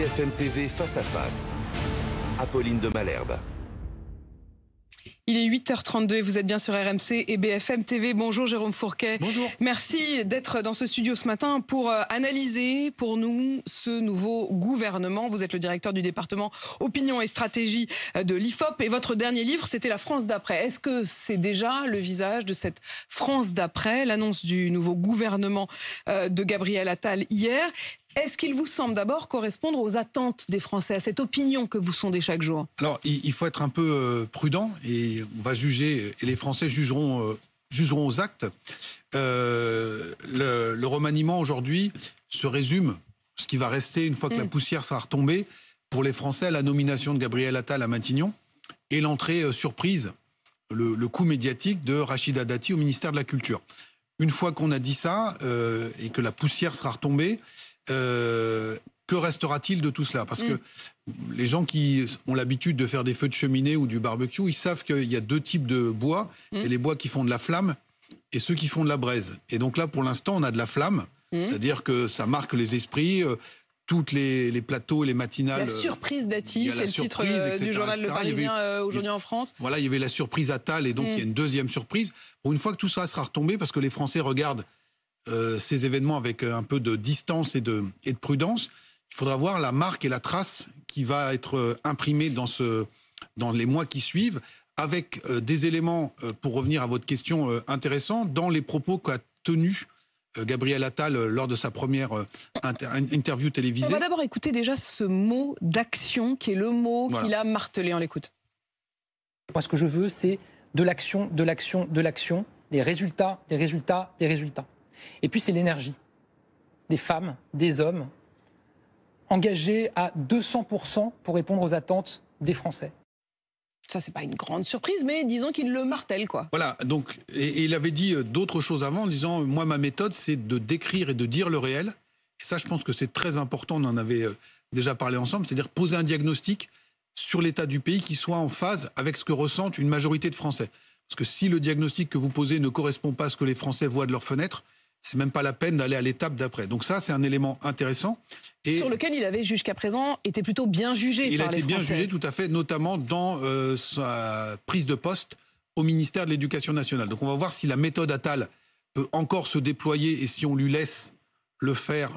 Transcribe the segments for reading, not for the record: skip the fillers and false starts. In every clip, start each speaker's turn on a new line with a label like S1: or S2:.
S1: BFM TV face à face. Apolline de Malherbe.
S2: Il est 8h32 et vous êtes bien sur RMC et BFM TV. Bonjour Jérôme Fourquet.
S3: Bonjour.
S2: Merci d'être dans ce studio ce matin pour analyser pour nous ce nouveau gouvernement. Vous êtes le directeur du département Opinion et Stratégie de l'IFOP et votre dernier livre, c'était La France d'après. Est-ce que c'est déjà le visage de cette France d'après, l'annonce du nouveau gouvernement de Gabriel Attal hier? Est-ce qu'il vous semble d'abord correspondre aux attentes des Français, à cette opinion que vous sondez chaque jour?
S3: Alors, il faut être un peu prudent et on va juger, et les Français jugeront aux actes. Le remaniement aujourd'hui se résume, ce qui va rester une fois que la poussière sera retombée, pour les Français, à la nomination de Gabriel Attal à Matignon et l'entrée surprise, le coup médiatique de Rachida Dati au ministère de la Culture. Une fois qu'on a dit ça et que la poussière sera retombée, que restera-t-il de tout cela? Parce que les gens qui ont l'habitude de faire des feux de cheminée ou du barbecue, ils savent qu'il y a deux types de bois. Il y a les bois qui font de la flamme et ceux qui font de la braise. Et donc là, pour l'instant, on a de la flamme. C'est-à-dire que ça marque les esprits. Toutes les plateaux, les matinales.
S2: La surprise Dati, c'est le titre du journal Le Parisien aujourd'hui en France.
S3: Voilà, il y avait la surprise Attal et donc il y a une deuxième surprise. Pour une fois que tout ça sera retombé, parce que les Français regardent ces événements avec un peu de distance et de prudence, il faudra voir la marque et la trace qui va être imprimée dans les mois qui suivent, avec des éléments, pour revenir à votre question, intéressants, dans les propos qu'a tenus Gabriel Attal lors de sa première interview télévisée.
S2: On va d'abord écouter déjà ce mot d'action, qui est le mot qu'il a martelé. On l'écoute.
S4: Moi, ce que je veux, c'est de l'action, de l'action, de l'action, des résultats, des résultats, des résultats. Et puis c'est l'énergie des femmes, des hommes, engagés à 200% pour répondre aux attentes des Français.
S2: Ça, c'est pas une grande surprise, mais disons qu'il le martèle, quoi.
S3: Voilà, donc, et il avait dit d'autres choses avant, en disant, moi, ma méthode, c'est de décrire et de dire le réel. Et ça, je pense que c'est très important, on en avait déjà parlé ensemble, c'est-à-dire poser un diagnostic sur l'état du pays qui soit en phase avec ce que ressentent une majorité de Français. Parce que si le diagnostic que vous posez ne correspond pas à ce que les Français voient de leurs fenêtres, c'est même pas la peine d'aller à l'étape d'après. Donc ça, c'est un élément intéressant. Et
S2: sur lequel il avait jusqu'à présent été plutôt bien jugé par les Français. Il a été bien jugé,
S3: tout à fait, notamment dans sa prise de poste au ministère de l'Éducation nationale. Donc on va voir si la méthode Attal peut encore se déployer et si on lui laisse le faire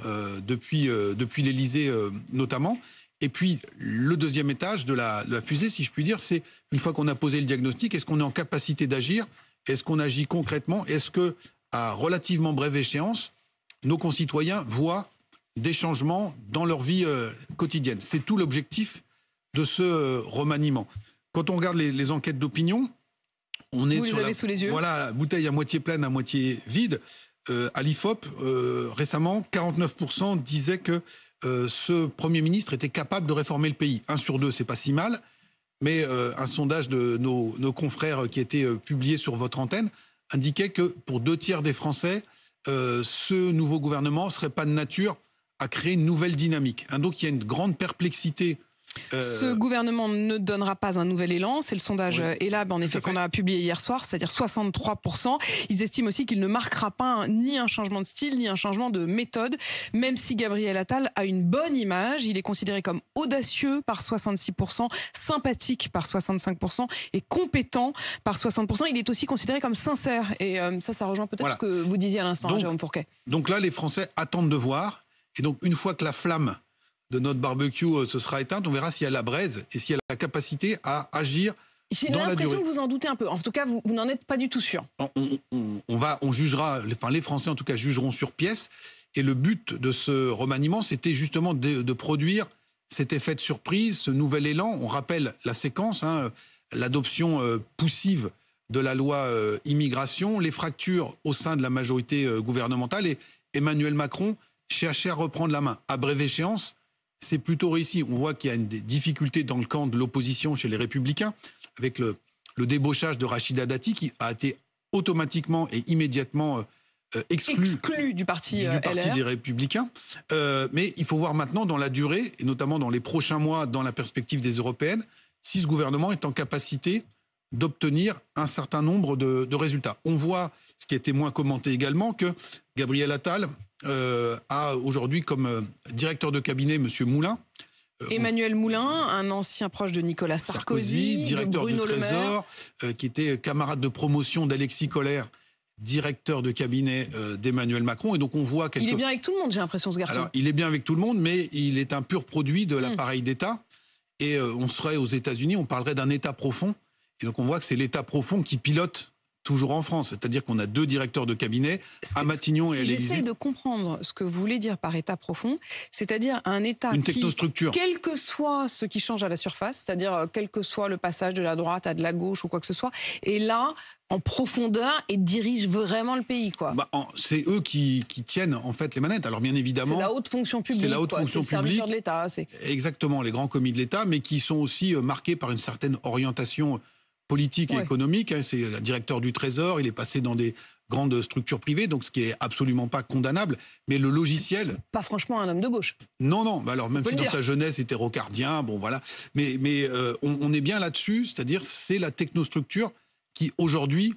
S3: depuis l'Élysée notamment. Et puis le deuxième étage de la fusée, si je puis dire, c'est une fois qu'on a posé le diagnostic, est-ce qu'on est en capacité d'agir? Est-ce qu'on agit concrètement? Est-ce que à relativement brève échéance, nos concitoyens voient des changements dans leur vie quotidienne? C'est tout l'objectif de ce remaniement. Quand on regarde les enquêtes d'opinion, on est sur
S2: sous les yeux.
S3: Voilà, bouteille à moitié pleine, à moitié vide. À l'IFOP, récemment, 49% disaient que ce Premier ministre était capable de réformer le pays. 1 sur 2, c'est pas si mal, mais un sondage de nos confrères qui a été publié sur votre antenne indiquait que pour 2/3 des Français, ce nouveau gouvernement ne serait pas de nature à créer une nouvelle dynamique. Donc il y a une grande perplexité.
S2: Ce gouvernement ne donnera pas un nouvel élan. C'est le sondage ELAB, en effet, qu'on a publié hier soir, c'est-à-dire 63%. Ils estiment aussi qu'il ne marquera pas ni un changement de style, ni un changement de méthode. Même si Gabriel Attal a une bonne image, il est considéré comme audacieux par 66%, sympathique par 65% et compétent par 60%. Il est aussi considéré comme sincère. Et ça rejoint peut-être ce que vous disiez à l'instant, Jérôme Fourquet.
S3: Donc là, les Français attendent de voir. Et donc, une fois que la flamme de notre barbecue se sera éteinte, on verra s'il y a la braise et s'il y a la capacité à agir dans la durée.
S2: J'ai l'impression que vous en doutez un peu. En tout cas, vous n'en êtes pas du tout sûr.
S3: On jugera, enfin les Français en tout cas jugeront sur pièce. Et le but de ce remaniement, c'était justement de produire cet effet de surprise, ce nouvel élan. On rappelle la séquence, l'adoption poussive de la loi immigration, les fractures au sein de la majorité gouvernementale et Emmanuel Macron cherchait à reprendre la main. À brève échéance, c'est plutôt réussi. On voit qu'il y a des difficultés dans le camp de l'opposition chez les Républicains, avec le débauchage de Rachida Dati, qui a été automatiquement et immédiatement exclu
S2: du parti
S3: des Républicains. Mais il faut voir maintenant dans la durée, et notamment dans les prochains mois, dans la perspective des Européennes, si ce gouvernement est en capacité d'obtenir un certain nombre de résultats. On voit, ce qui a été moins commenté également, que Gabriel Attal a aujourd'hui comme directeur de cabinet M. Moulin,
S2: Emmanuel Moulin, un ancien proche de Nicolas Sarkozy,
S3: directeur
S2: de Bruno
S3: du
S2: Le Maire.
S3: Trésor, qui était camarade de promotion d'Alexis Kohler, directeur de cabinet d'Emmanuel Macron. Et donc on voit
S2: Il est bien avec tout le monde, j'ai l'impression, ce garçon.
S3: Alors, il est bien avec tout le monde, mais il est un pur produit de l'appareil d'État. Et on serait aux États-Unis, on parlerait d'un État profond. Et donc on voit que c'est l'État profond qui pilote toujours en France. C'est-à-dire qu'on a 2 directeurs de cabinet, à Matignon et à l'Élysée.
S2: J'essaie de comprendre ce que vous voulez dire par État profond, c'est-à-dire un État
S3: Une technostructure.
S2: Quel que soit ce qui change à la surface, c'est-à-dire quel que soit le passage de la droite à de la gauche ou quoi que ce soit, est là en profondeur et dirige vraiment le pays, quoi.
S3: C'est eux qui tiennent en fait les manettes. Alors bien évidemment,
S2: c'est la haute fonction publique.
S3: C'est la haute fonction
S2: le serviteur de l'État.
S3: Exactement, les grands commis de l'État, mais qui sont aussi marqués par une certaine orientation politique et économique. C'est le directeur du Trésor, il est passé dans des grandes structures privées, donc ce qui est absolument pas condamnable. Mais le logiciel...
S2: Pas franchement un homme de gauche.
S3: Non. Alors même si dans sa jeunesse était rocardien, bon voilà. Mais on est bien là-dessus, c'est-à-dire c'est la technostructure qui aujourd'hui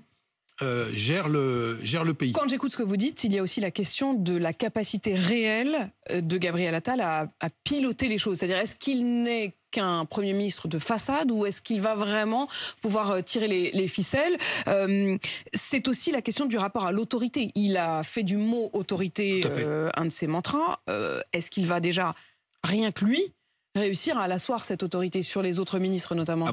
S3: gère le pays.
S2: Quand j'écoute ce que vous dites, il y a aussi la question de la capacité réelle de Gabriel Attal à piloter les choses. C'est-à-dire, est-ce qu'il n'est qu'un Premier ministre de façade ou est-ce qu'il va vraiment pouvoir tirer les ficelles? C'est aussi la question du rapport à l'autorité. Il a fait du mot autorité un de ses mantras. Est-ce qu'il va déjà, rien que lui, réussir à l'asseoir, cette autorité, sur les autres ministres notamment?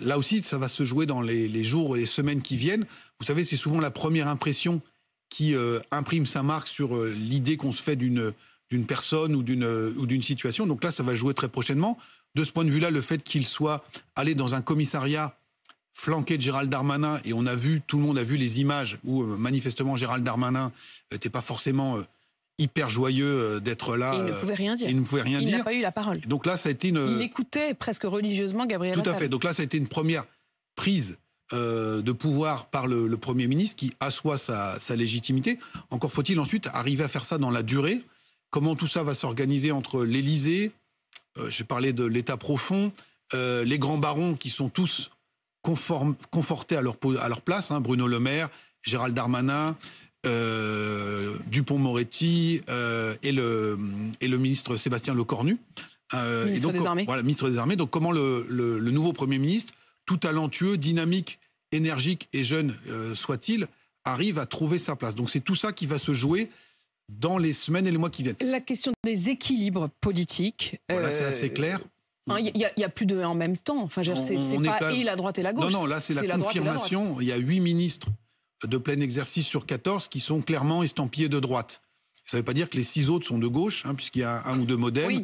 S3: Là aussi, ça va se jouer dans les jours et les semaines qui viennent. Vous savez, c'est souvent la première impression qui imprime sa marque sur l'idée qu'on se fait d'une personne ou d'une situation. Donc là, ça va jouer très prochainement. De ce point de vue-là, le fait qu'il soit allé dans un commissariat flanqué de Gérald Darmanin, et tout le monde a vu les images où manifestement Gérald Darmanin n'était pas forcément... hyper joyeux d'être là.
S2: Et il ne pouvait rien dire.
S3: Il
S2: n'a pas eu la parole.
S3: Donc là, ça a été
S2: Il écoutait presque religieusement Gabriel Attal.
S3: Tout à fait. Donc là, ça a été une première prise de pouvoir par le Premier ministre qui assoit sa légitimité. Encore faut-il ensuite arriver à faire ça dans la durée. Comment tout ça va s'organiser entre l'Élysée, j'ai parlé de l'État profond, les grands barons qui sont tous confortés à leur place, Bruno Le Maire, Gérald Darmanin, Dupond-Moretti et le ministre Sébastien Lecornu.
S2: Ministre des Armées.
S3: Voilà, ministre des Armées. Donc comment le nouveau Premier ministre, tout talentueux, dynamique, énergique et jeune soit-il, arrive à trouver sa place. Donc c'est tout ça qui va se jouer dans les semaines et les mois qui viennent.
S2: La question des équilibres politiques...
S3: Voilà, c'est assez clair.
S2: Il n'y a plus de en même temps. Enfin, c'est pas et la droite et la gauche.
S3: Non, là c'est la confirmation. Il y a 8 ministres de plein exercice sur 14 qui sont clairement estampillés de droite. Ça ne veut pas dire que les 6 autres sont de gauche, puisqu'il y a 1 ou 2 modems.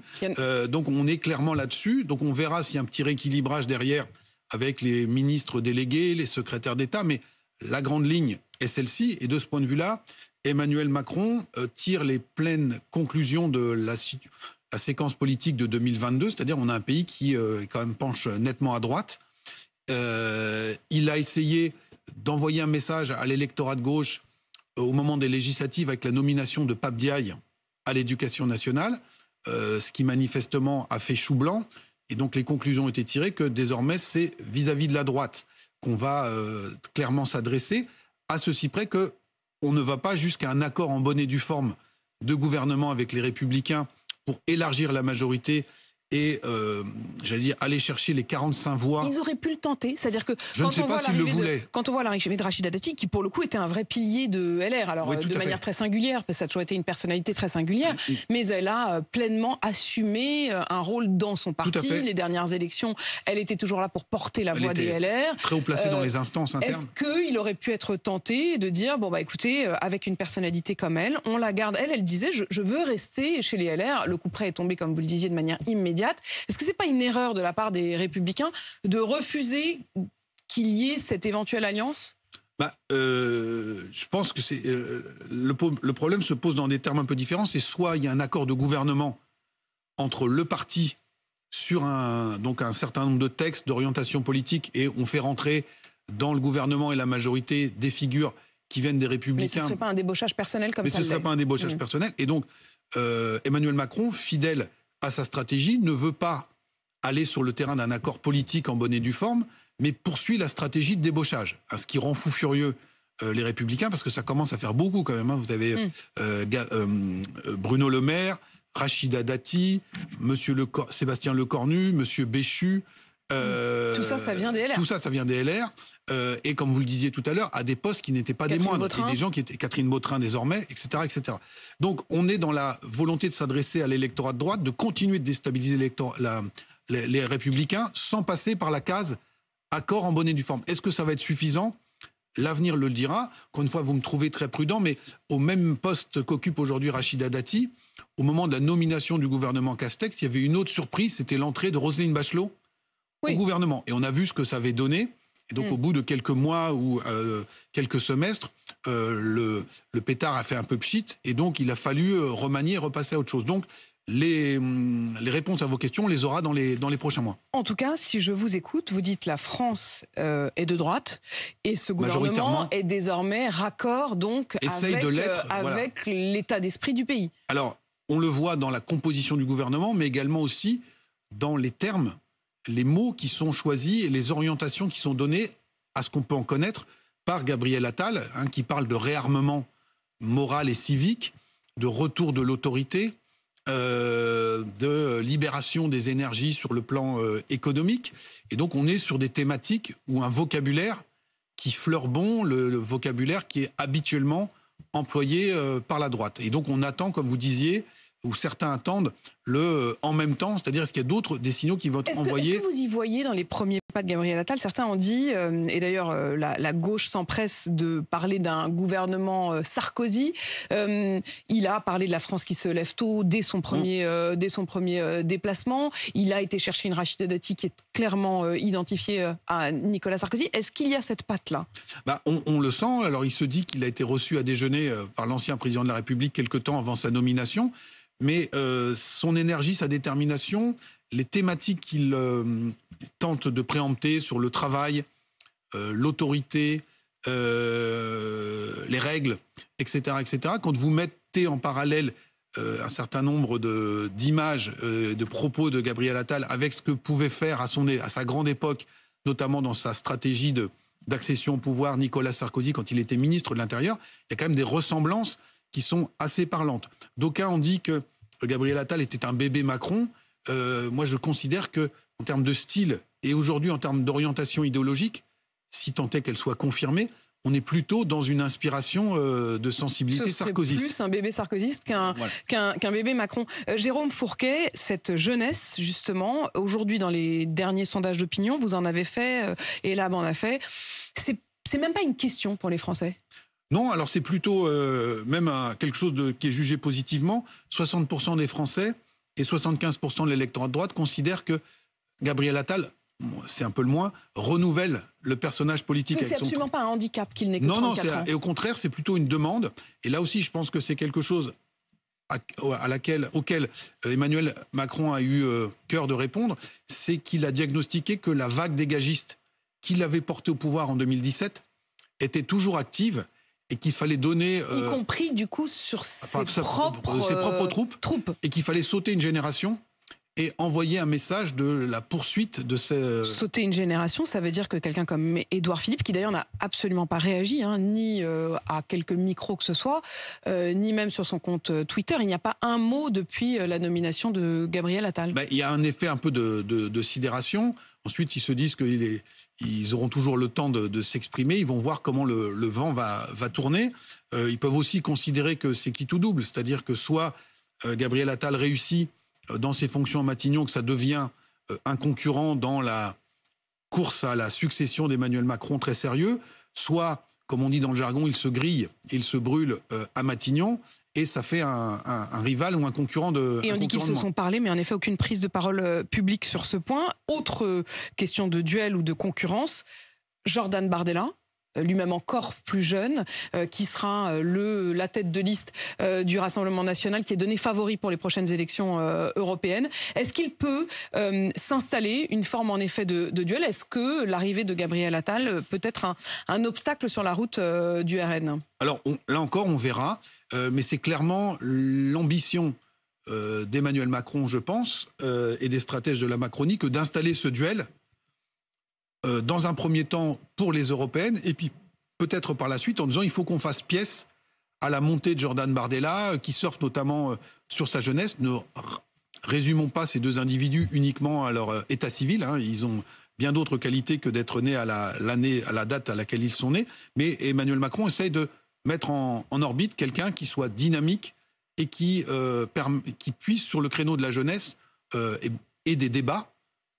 S3: Donc on est clairement là-dessus. Donc on verra s'il y a un petit rééquilibrage derrière avec les ministres délégués, les secrétaires d'État. Mais la grande ligne est celle-ci. Et de ce point de vue-là, Emmanuel Macron tire les pleines conclusions de la séquence politique de 2022. C'est-à-dire on a un pays qui quand même penche nettement à droite. Il a essayé d'envoyer un message à l'électorat de gauche au moment des législatives avec la nomination de Pape Diaye à l'Éducation nationale, ce qui manifestement a fait chou blanc. Et donc les conclusions ont été tirées que désormais c'est vis-à-vis de la droite qu'on va clairement s'adresser, à ceci près qu'on ne va pas jusqu'à un accord en bonne et due forme de gouvernement avec les Républicains pour élargir la majorité et, j'allais dire, aller chercher les 45 voix.
S2: Ils auraient pu le tenter. C'est-à-dire que quand on voit l'arrivée de Rachida Dati, qui pour le coup était un vrai pilier de LR, alors de manière très singulière, parce que ça a toujours été une personnalité très singulière, mais elle a pleinement assumé un rôle dans son parti. Les dernières élections, elle était toujours là pour porter la voix des LR.
S3: Très haut placée dans les instances internes.
S2: Est-ce qu'il aurait pu être tenté de dire, écoutez, avec une personnalité comme elle, on la garde. Elle disait, je veux rester chez les LR. Le coup près est tombé, comme vous le disiez, de manière immédiate. Est-ce que c'est pas une erreur de la part des Républicains de refuser qu'il y ait cette éventuelle alliance?
S3: Je pense que le problème se pose dans des termes un peu différents. C'est soit il y a un accord de gouvernement entre le parti sur un certain nombre de textes d'orientation politique et on fait rentrer dans le gouvernement et la majorité des figures qui viennent des Républicains.
S2: Mais ce ne serait pas un débauchage personnel comme ça?
S3: Mais ce ne serait pas un débauchage personnel. Et donc Emmanuel Macron, fidèle à sa stratégie, ne veut pas aller sur le terrain d'un accord politique en bonne et due forme, mais poursuit la stratégie de débauchage. Ce qui rend fou furieux les Républicains, parce que ça commence à faire beaucoup quand même. Vous avez Bruno Le Maire, Rachida Dati, Sébastien Lecornu, Monsieur Béchu.
S2: Tout ça, ça vient des LR.
S3: Tout ça, ça vient des LR. Et comme vous le disiez tout à l'heure, à des postes qui n'étaient pas des moindres. Et des gens qui étaient Catherine Vautrin désormais, etc., etc. Donc, on est dans la volonté de s'adresser à l'électorat de droite, de continuer de déstabiliser les Républicains sans passer par la case accord en bonne et due forme. Est-ce que ça va être suffisant ? L'avenir le dira. Encore une fois, vous me trouvez très prudent, mais au même poste qu'occupe aujourd'hui Rachida Dati, au moment de la nomination du gouvernement Castex, il y avait une autre surprise, c'était l'entrée de Roselyne Bachelot au gouvernement. Et on a vu ce que ça avait donné. Et donc, au bout de quelques mois ou quelques semestres, le pétard a fait un peu pchit. Et donc, il a fallu remanier et repasser à autre chose. Donc, les réponses à vos questions, on les aura dans les prochains mois.
S2: En tout cas, si je vous écoute, vous dites la France est de droite et ce gouvernement est désormais raccord donc avec l'état d'esprit du pays.
S3: Alors, on le voit dans la composition du gouvernement, mais également aussi dans les termes, les mots qui sont choisis et les orientations qui sont données à ce qu'on peut en connaître par Gabriel Attal, qui parle de réarmement moral et civique, de retour de l'autorité, de libération des énergies sur le plan économique. Et donc on est sur des thématiques où un vocabulaire qui fleure bon, le vocabulaire qui est habituellement employé par la droite. Et donc on attend, comme vous disiez, ou certains attendent le en même temps, c'est-à-dire est-ce qu'il y a d'autres des signaux qui vont être envoyés?
S2: Est-ce que vous y voyez dans les premiers pas de Gabriel Attal? Certains ont dit, et d'ailleurs la gauche s'empresse de parler d'un gouvernement Sarkozy. Il a parlé de la France qui se lève tôt dès son premier déplacement. Il a été chercher une Rachida Dati qui est clairement identifiée à Nicolas Sarkozy. Est-ce qu'il y a cette patte-là?
S3: On le sent. Alors il se dit qu'il a été reçu à déjeuner par l'ancien président de la République quelque temps avant sa nomination. Mais son énergie, sa détermination, les thématiques qu'il tente de préempter sur le travail, l'autorité, les règles, etc., etc., quand vous mettez en parallèle un certain nombre d'images, de propos de Gabriel Attal avec ce que pouvait faire à sa grande époque, notamment dans sa stratégie d'accession au pouvoir, Nicolas Sarkozy, quand il était ministre de l'Intérieur, il y a quand même des ressemblances qui sont assez parlantes. D'aucuns ont dit que Gabriel Attal était un bébé Macron. Moi, je considère que, en termes de style et aujourd'hui en termes d'orientation idéologique, si tant est qu'elle soit confirmée, on est plutôt dans une inspiration de sensibilité sarkozyste.
S2: C'est plus un bébé sarkozyste qu'un bébé Macron. Jérôme Fourquet, cette jeunesse, justement, aujourd'hui dans les derniers sondages d'opinion, vous en avez fait, et là, en a fait. C'est même pas une question pour les Français.
S3: Non, alors c'est plutôt même quelque chose qui est jugé positivement. 60% des Français et 75% de l'électorat de droite considèrent que Gabriel Attal, c'est un peu le moins, renouvelle le personnage politique.
S2: Mais c'est absolument pas un handicap qu'il n'ait que 34 ans.
S3: Et au contraire, c'est plutôt une demande. Et là aussi, je pense que c'est quelque chose auquel Emmanuel Macron a eu cœur de répondre, c'est qu'il a diagnostiqué que la vague dégagiste qu'il avait portée au pouvoir en 2017 était toujours active et qu'il fallait donner...
S2: y compris, du coup, sur ses propres troupes.
S3: Et qu'il fallait sauter une génération et envoyer un message de la poursuite de ces...
S2: Sauter une génération, ça veut dire que quelqu'un comme Édouard Philippe, qui d'ailleurs n'a absolument pas réagi, ni à quelques micros que ce soit, ni même sur son compte Twitter, il n'y a pas un mot depuis la nomination de Gabriel Attal.
S3: Il y a un effet un peu de sidération. Ensuite, ils se disent qu'ils auront toujours le temps de s'exprimer. Ils vont voir comment le vent va tourner. Ils peuvent aussi considérer que c'est qui tout double. C'est-à-dire que soit Gabriel Attal réussit dans ses fonctions à Matignon, que ça devient un concurrent dans la course à la succession d'Emmanuel Macron très sérieux, soit, comme on dit dans le jargon, il se grille, il se brûle à Matignon, et ça fait un rival ou un concurrent de...
S2: Et on dit qu'ils se sont parlé, mais en effet, aucune prise de parole publique sur ce point. Autre question de duel ou de concurrence, Jordan Bardella, lui-même encore plus jeune, qui sera la tête de liste du Rassemblement national, qui est donné favori pour les prochaines élections européennes. Est-ce qu'il peut s'installer une forme en effet de duel? Est-ce que l'arrivée de Gabriel Attal peut être un obstacle sur la route du RN?
S3: Alors là encore, on verra, mais c'est clairement l'ambition d'Emmanuel Macron, je pense, et des stratèges de la Macronie, que d'installer ce duel dans un premier temps pour les européennes, et puis peut-être par la suite en disant il faut qu'on fasse pièce à la montée de Jordan Bardella, qui surfe notamment sur sa jeunesse. Ne résumons pas ces deux individus uniquement à leur état civil. Ils ont bien d'autres qualités que d'être nés à la date à laquelle ils sont nés. Mais Emmanuel Macron essaye de mettre en orbite quelqu'un qui soit dynamique et qui puisse, sur le créneau de la jeunesse et des débats,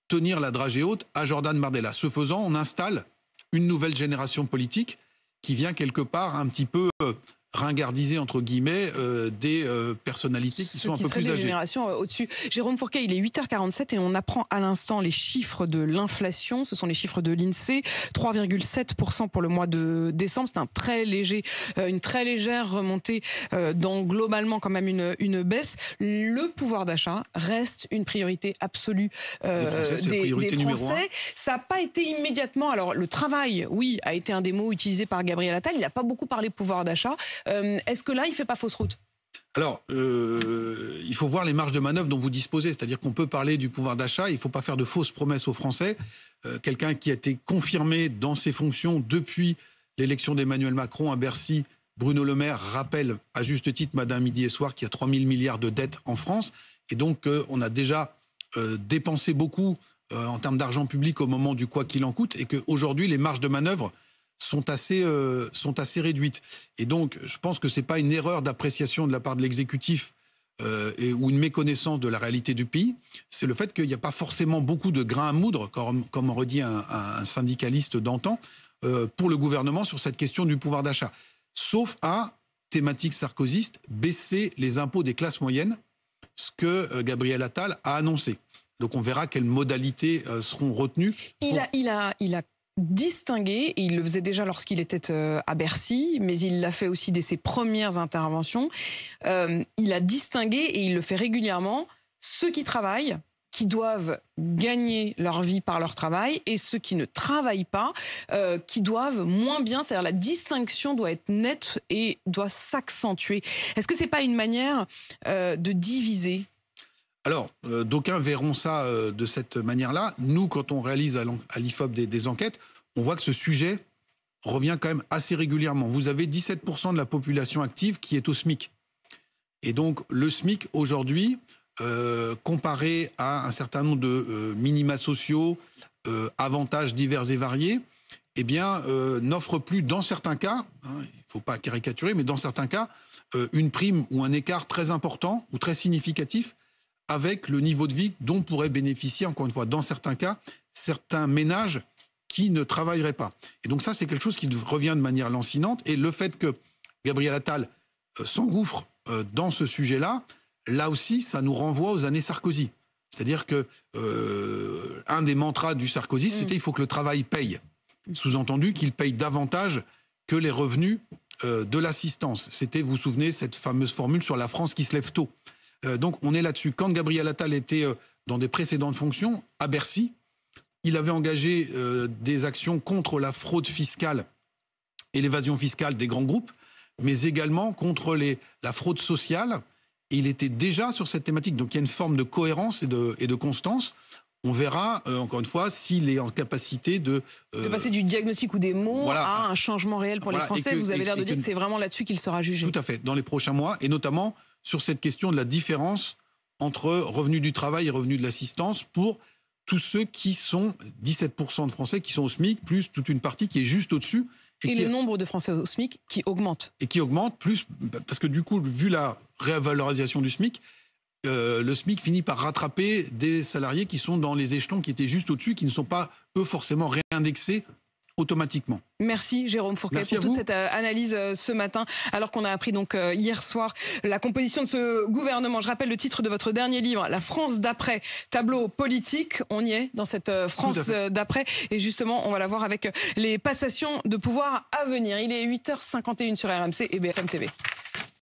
S3: tenir la dragée haute à Jordan Bardella. Ce faisant, on installe une nouvelle génération politique qui vient quelque part un petit peu ringardiser, entre guillemets, des personnalités qui sont un peu plus âgées.
S2: Des générations au-dessus. Jérôme Fourquet, il est 8h47 et on apprend à l'instant les chiffres de l'inflation. Ce sont les chiffres de l'INSEE. 3,7% pour le mois de décembre. C'est une très légère remontée dans globalement quand même une baisse. Le pouvoir d'achat reste une priorité absolue des Français. Ça n'a pas été immédiatement. Alors le travail, oui, a été un des mots utilisés par Gabriel Attal. Il n'a pas beaucoup parlé pouvoir d'achat. Est-ce que là, il ne fait pas fausse route ?
S3: Alors, il faut voir les marges de manœuvre dont vous disposez. C'est-à-dire qu'on peut parler du pouvoir d'achat, il ne faut pas faire de fausses promesses aux Français. Quelqu'un qui a été confirmé dans ses fonctions depuis l'élection d'Emmanuel Macron à Bercy, Bruno Le Maire, rappelle à juste titre, matin, midi et soir, qu'il y a 3 000 milliards de dettes en France. Et donc, on a déjà dépensé beaucoup en termes d'argent public au moment du quoi qu'il en coûte. Et qu'aujourd'hui, les marges de manœuvre sont assez réduites. Et donc, je pense que ce n'est pas une erreur d'appréciation de la part de l'exécutif ou une méconnaissance de la réalité du pays. C'est le fait qu'il n'y a pas forcément beaucoup de grains à moudre, comme aurait dit un syndicaliste d'antan, pour le gouvernement sur cette question du pouvoir d'achat. Sauf à, thématique sarkozyste, baisser les impôts des classes moyennes, ce que Gabriel Attal a annoncé. Donc on verra quelles modalités seront retenues.
S2: Il a distingué, et il le faisait déjà lorsqu'il était à Bercy, mais il l'a fait aussi dès ses premières interventions, il a distingué, et il le fait régulièrement, ceux qui travaillent, qui doivent gagner leur vie par leur travail, et ceux qui ne travaillent pas, qui doivent moins bien. C'est-à-dire la distinction doit être nette et doit s'accentuer. Est-ce que c'est pas une manière de diviser ?
S3: Alors, d'aucuns verront ça de cette manière-là. Nous, quand on réalise à l'IFOP des enquêtes, on voit que ce sujet revient quand même assez régulièrement. Vous avez 17% de la population active qui est au SMIC. Et donc, le SMIC, aujourd'hui, comparé à un certain nombre de minima sociaux, avantages divers et variés, eh bien, n'offre plus, dans certains cas, il ne faut pas caricaturer, mais dans certains cas, une prime ou un écart très important ou très significatif avec le niveau de vie dont pourraient bénéficier, encore une fois, dans certains cas, certains ménages qui ne travailleraient pas. Et donc ça, c'est quelque chose qui revient de manière lancinante. Et le fait que Gabriel Attal s'engouffre dans ce sujet-là, là aussi, ça nous renvoie aux années Sarkozy. C'est-à-dire que un des mantras du Sarkozy, c'était « il faut que le travail paye ». Sous-entendu qu'il paye davantage que les revenus de l'assistance. C'était, vous vous souvenez, cette fameuse formule sur la France qui se lève tôt. Donc on est là-dessus. Quand Gabriel Attal était dans des précédentes fonctions, à Bercy, il avait engagé des actions contre la fraude fiscale et l'évasion fiscale des grands groupes, mais également contre la fraude sociale. Et il était déjà sur cette thématique. Donc il y a une forme de cohérence et de constance. On verra, encore une fois, s'il est en capacité de
S2: passer du diagnostic ou des mots à un changement réel pour les Français. Vous avez l'air de dire que c'est vraiment là-dessus qu'il sera jugé.
S3: Tout à fait, dans les prochains mois, et notamment sur cette question de la différence entre revenus du travail et revenus de l'assistance pour tous ceux qui sont 17% de Français qui sont au SMIC, plus toute une partie qui est juste au-dessus.
S2: Et le nombre de Français au SMIC qui augmente.
S3: Et qui augmente, plus parce que du coup, vu la révalorisation du SMIC, le SMIC finit par rattraper des salariés qui sont dans les échelons qui étaient juste au-dessus, qui ne sont pas, eux, forcément réindexés automatiquement.
S2: Merci Jérôme Fourquet pour toute cette analyse ce matin, alors qu'on a appris donc hier soir la composition de ce gouvernement. Je rappelle le titre de votre dernier livre, La France d'après, tableau politique. On y est dans cette France d'après, et justement on va la voir avec les passations de pouvoir à venir. Il est 8h51 sur RMC et BFM TV.